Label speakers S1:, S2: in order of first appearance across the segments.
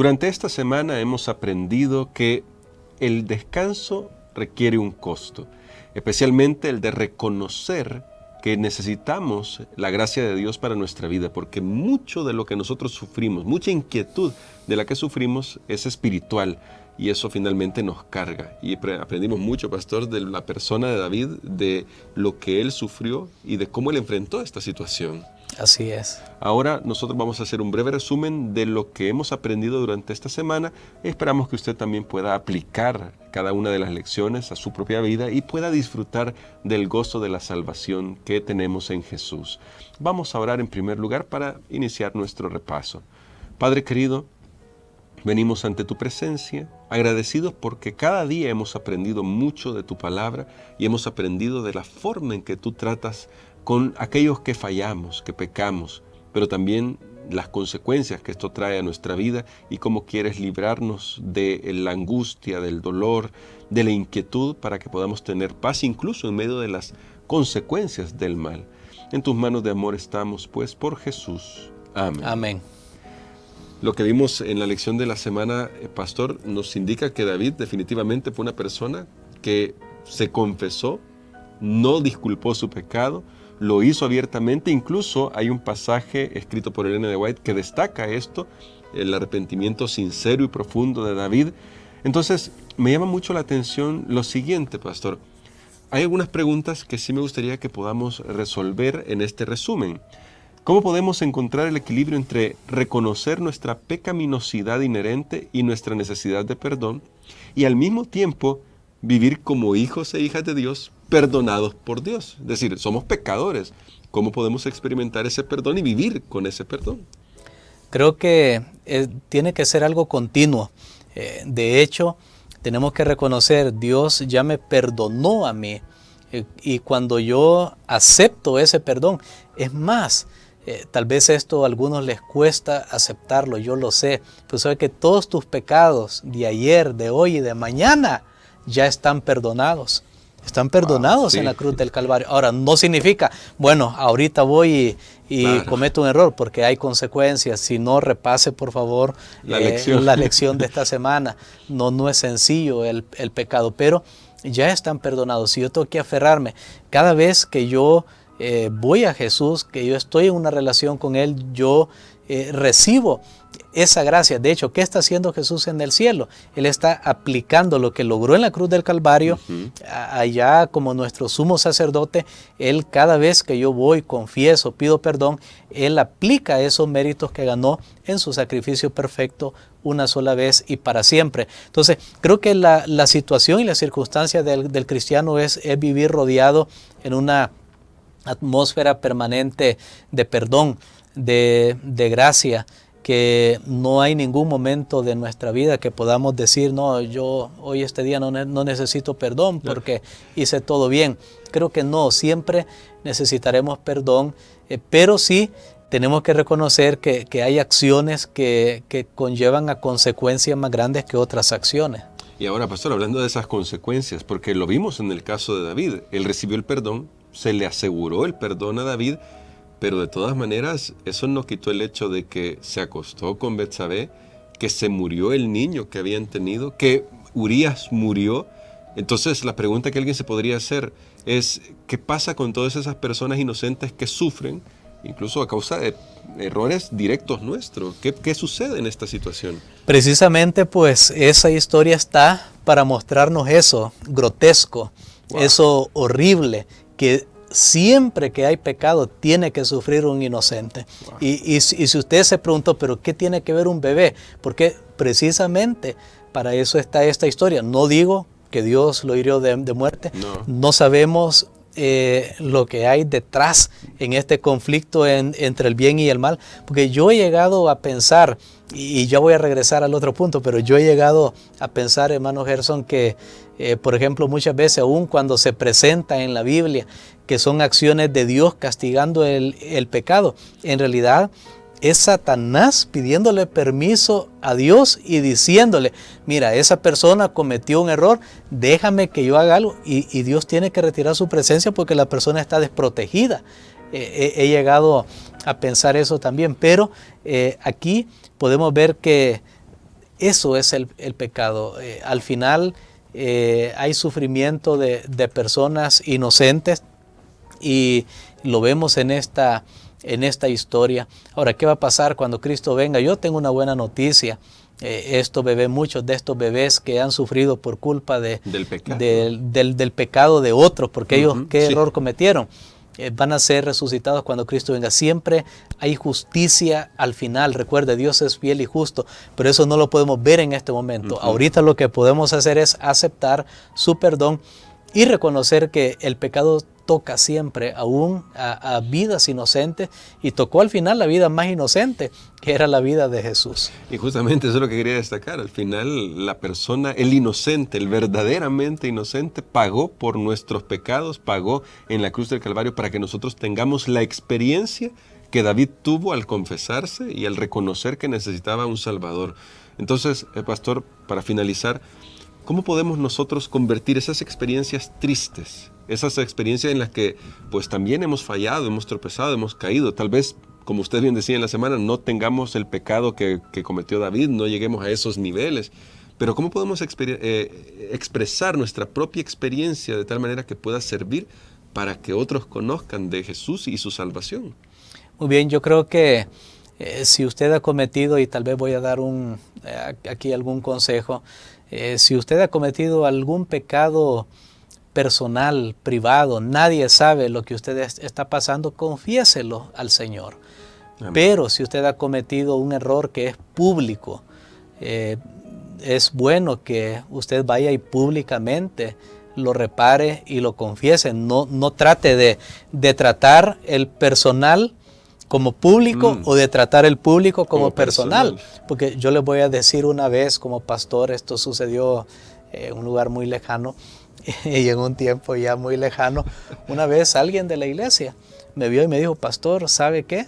S1: Durante esta semana hemos aprendido que el descanso requiere un costo, especialmente el de reconocer que necesitamos la gracia de Dios para nuestra vida, porque mucho de lo que nosotros sufrimos, mucha inquietud de la que sufrimos es espiritual y eso finalmente nos carga. Y aprendimos mucho, pastor, de la persona de David, de lo que él sufrió y de cómo él enfrentó esta situación.
S2: Así es.
S1: Ahora nosotros vamos a hacer un breve resumen de lo que hemos aprendido durante esta semana. Esperamos que usted también pueda aplicar cada una de las lecciones a su propia vida y pueda disfrutar del gozo de la salvación que tenemos en Jesús. Vamos a orar en primer lugar para iniciar nuestro repaso. Padre querido, venimos ante tu presencia, agradecidos porque cada día hemos aprendido mucho de tu palabra y hemos aprendido de la forma en que tú tratas con aquellos que fallamos, que pecamos, pero también las consecuencias que esto trae a nuestra vida y cómo quieres librarnos de la angustia, del dolor, de la inquietud para que podamos tener paz incluso en medio de las consecuencias del mal. En tus manos de amor estamos, pues, por Jesús. Amén.
S2: Amén.
S1: Lo que vimos en la lección de la semana, pastor, nos indica que David definitivamente fue una persona que se confesó, no disculpó su pecado, lo hizo abiertamente. Incluso hay un pasaje escrito por Elena de White que destaca esto, el arrepentimiento sincero y profundo de David. Entonces, me llama mucho la atención lo siguiente, pastor. Hay algunas preguntas que sí me gustaría que podamos resolver en este resumen. ¿Cómo podemos encontrar el equilibrio entre reconocer nuestra pecaminosidad inherente y nuestra necesidad de perdón y al mismo tiempo vivir como hijos e hijas de Dios, perdonados por Dios? Es decir, somos pecadores. ¿Cómo podemos experimentar ese perdón y vivir con ese perdón?
S2: Creo que tiene que ser algo continuo. De hecho, tenemos que reconocer, Dios ya me perdonó a mí. Y cuando yo acepto ese perdón, es más, tal vez esto a algunos les cuesta aceptarlo, yo lo sé. Pero sabe que todos tus pecados de ayer, de hoy y de mañana ya están perdonados. Están perdonados en la cruz del Calvario. Ahora, no significa, bueno, ahorita voy y cometo un error porque hay consecuencias. Si no, repase por favor la lección de esta semana. No es sencillo el pecado, pero ya están perdonados. Si yo tengo que aferrarme, cada vez que yo voy a Jesús, que yo estoy en una relación con Él, yo recibo esa gracia. De hecho, ¿qué está haciendo Jesús en el cielo? Él está aplicando lo que logró en la cruz del Calvario, allá como nuestro sumo sacerdote. Él, cada vez que yo voy, confieso, pido perdón, Él aplica esos méritos que ganó en su sacrificio perfecto una sola vez y para siempre. Entonces, creo que la situación y la circunstancia del cristiano es vivir rodeado en una atmósfera permanente de perdón, de gracia, que no hay ningún momento de nuestra vida que podamos decir, no, yo hoy este día no necesito perdón porque hice todo bien. Creo que no, siempre necesitaremos perdón, pero sí tenemos que reconocer que hay acciones que conllevan a consecuencias más grandes que otras acciones.
S1: Y ahora, pastor, hablando de esas consecuencias, porque lo vimos en el caso de David, él recibió el perdón, se le aseguró el perdón a David, pero de todas maneras, eso no quitó el hecho de que se acostó con Betsabé, que se murió el niño que habían tenido, que Urías murió. Entonces, la pregunta que alguien se podría hacer es, ¿qué pasa con todas esas personas inocentes que sufren, incluso a causa de errores directos nuestros? ¿Qué sucede en esta situación?
S2: Precisamente, pues, esa historia está para mostrarnos eso grotesco, eso horrible, que siempre que hay pecado tiene que sufrir un inocente. Y si usted se preguntó, ¿pero qué tiene que ver un bebé? Porque precisamente para eso está esta historia. No digo que Dios lo hirió de muerte. No sabemos lo que hay detrás en este conflicto entre el bien y el mal. Porque yo he llegado a pensar, y ya voy a regresar al otro punto, pero yo he llegado a pensar, hermano Gerson, que por ejemplo, muchas veces, aún cuando se presenta en la Biblia que son acciones de Dios castigando el pecado, en realidad es Satanás pidiéndole permiso a Dios y diciéndole, mira, esa persona cometió un error, déjame que yo haga algo, y Dios tiene que retirar su presencia porque la persona está desprotegida. He llegado a pensar eso también, pero aquí podemos ver que Eso es el pecado. Al final hay sufrimiento de personas inocentes y lo vemos en esta historia. Ahora, ¿qué va a pasar cuando Cristo venga? Yo tengo una buena noticia. Muchos de estos bebés que han sufrido por culpa del pecado de otros, porque ellos qué error cometieron, van a ser resucitados cuando Cristo venga. Siempre hay justicia al final. Recuerde, Dios es fiel y justo, pero eso no lo podemos ver en este momento. Ahorita lo que podemos hacer es aceptar su perdón y reconocer que el pecado toca siempre aún a vidas inocentes, y tocó al final la vida más inocente, que era la vida de Jesús.
S1: Y justamente eso es lo que quería destacar. Al final la persona, el inocente, el verdaderamente inocente, pagó por nuestros pecados, pagó en la cruz del Calvario para que nosotros tengamos la experiencia que David tuvo al confesarse y al reconocer que necesitaba un Salvador. Entonces, pastor, para finalizar, ¿cómo podemos nosotros convertir esas experiencias tristes, esas experiencias en las que pues también hemos fallado, hemos tropezado, hemos caído? Tal vez, como usted bien decía en la semana, no tengamos el pecado que cometió David, no lleguemos a esos niveles, pero ¿cómo podemos expresar nuestra propia experiencia de tal manera que pueda servir para que otros conozcan de Jesús y su salvación?
S2: Muy bien, yo creo que si usted ha cometido, y tal vez voy a dar aquí algún consejo, si usted ha cometido algún pecado personal, privado, nadie sabe lo que usted está pasando, confiéselo al Señor. Amén. Pero si usted ha cometido un error que es público, es bueno que usted vaya y públicamente lo repare y lo confiese. No trate de tratar el personal como público o de tratar el público como personal. Porque yo les voy a decir una vez como pastor, esto sucedió en un lugar muy lejano y en un tiempo ya muy lejano. Una vez alguien de la iglesia me vio y me dijo: pastor, ¿sabe qué?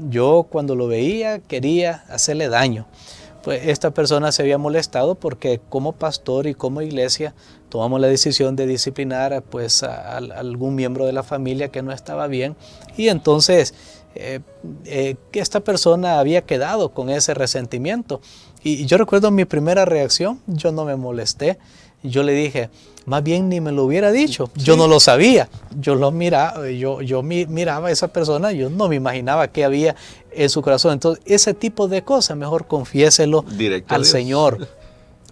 S2: Yo cuando lo veía quería hacerle daño. Pues esta persona se había molestado porque como pastor y como iglesia tomamos la decisión de disciplinar pues a algún miembro de la familia que no estaba bien, y entonces que esta persona había quedado con ese resentimiento. Y yo recuerdo mi primera reacción, yo no me molesté, yo le dije, más bien ni me lo hubiera dicho, yo no lo sabía, yo miraba a esa persona, yo no me imaginaba qué había en su corazón. Entonces ese tipo de cosas mejor confiéselo al Señor,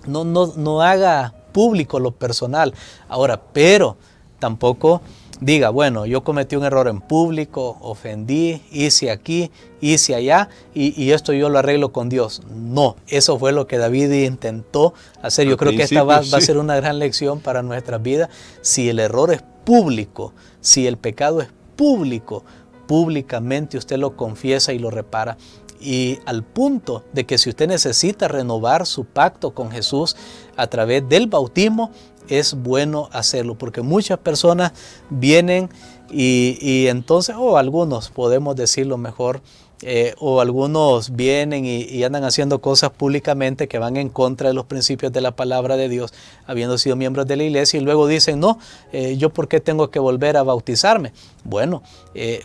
S2: no haga público lo personal. Ahora, pero tampoco diga, bueno, yo cometí un error en público, ofendí, hice aquí, hice allá, y esto yo lo arreglo con Dios. No, eso fue lo que David intentó hacer. Yo creo que esta va a ser una gran lección para nuestras vidas. Si el error es público, si el pecado es público, públicamente usted lo confiesa y lo repara. Y al punto de que si usted necesita renovar su pacto con Jesús a través del bautismo, es bueno hacerlo, porque muchas personas vienen y entonces, o algunos, podemos decirlo mejor, o algunos vienen y andan haciendo cosas públicamente que van en contra de los principios de la palabra de Dios, habiendo sido miembros de la iglesia, y luego dicen, no, yo ¿por qué tengo que volver a bautizarme? Bueno,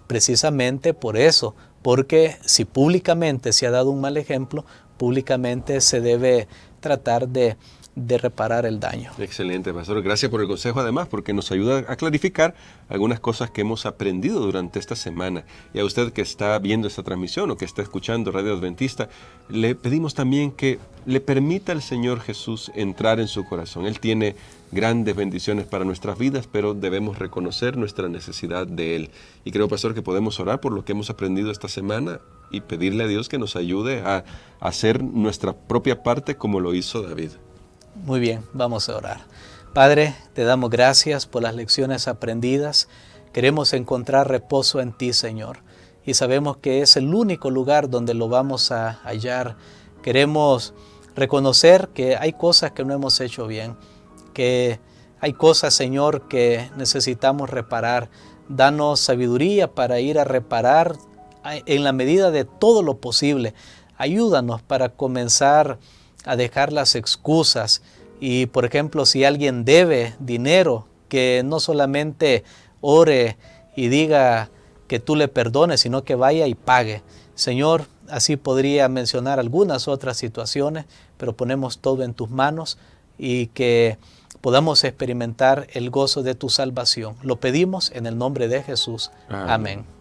S2: precisamente por eso, porque si públicamente se ha dado un mal ejemplo, públicamente se debe tratar de reparar el daño.
S1: Excelente, pastor. Gracias por el consejo, además, porque nos ayuda a clarificar algunas cosas que hemos aprendido durante esta semana. Y a usted que está viendo esta transmisión o que está escuchando Radio Adventista, le pedimos también que le permita al Señor Jesús entrar en su corazón. Él tiene grandes bendiciones para nuestras vidas, pero debemos reconocer nuestra necesidad de Él. Y creo, pastor, que podemos orar por lo que hemos aprendido esta semana y pedirle a Dios que nos ayude a hacer nuestra propia parte como lo hizo David.
S2: Muy bien, vamos a orar. Padre, te damos gracias por las lecciones aprendidas. Queremos encontrar reposo en ti, Señor, y sabemos que es el único lugar donde lo vamos a hallar. Queremos reconocer que hay cosas que no hemos hecho bien, que hay cosas, Señor, que necesitamos reparar. Danos sabiduría para ir a reparar en la medida de todo lo posible. Ayúdanos para comenzar a dejar las excusas, y por ejemplo, si alguien debe dinero, que no solamente ore y diga que tú le perdones, sino que vaya y pague. Señor, así podría mencionar algunas otras situaciones, pero ponemos todo en tus manos y que podamos experimentar el gozo de tu salvación. Lo pedimos en el nombre de Jesús. Amén.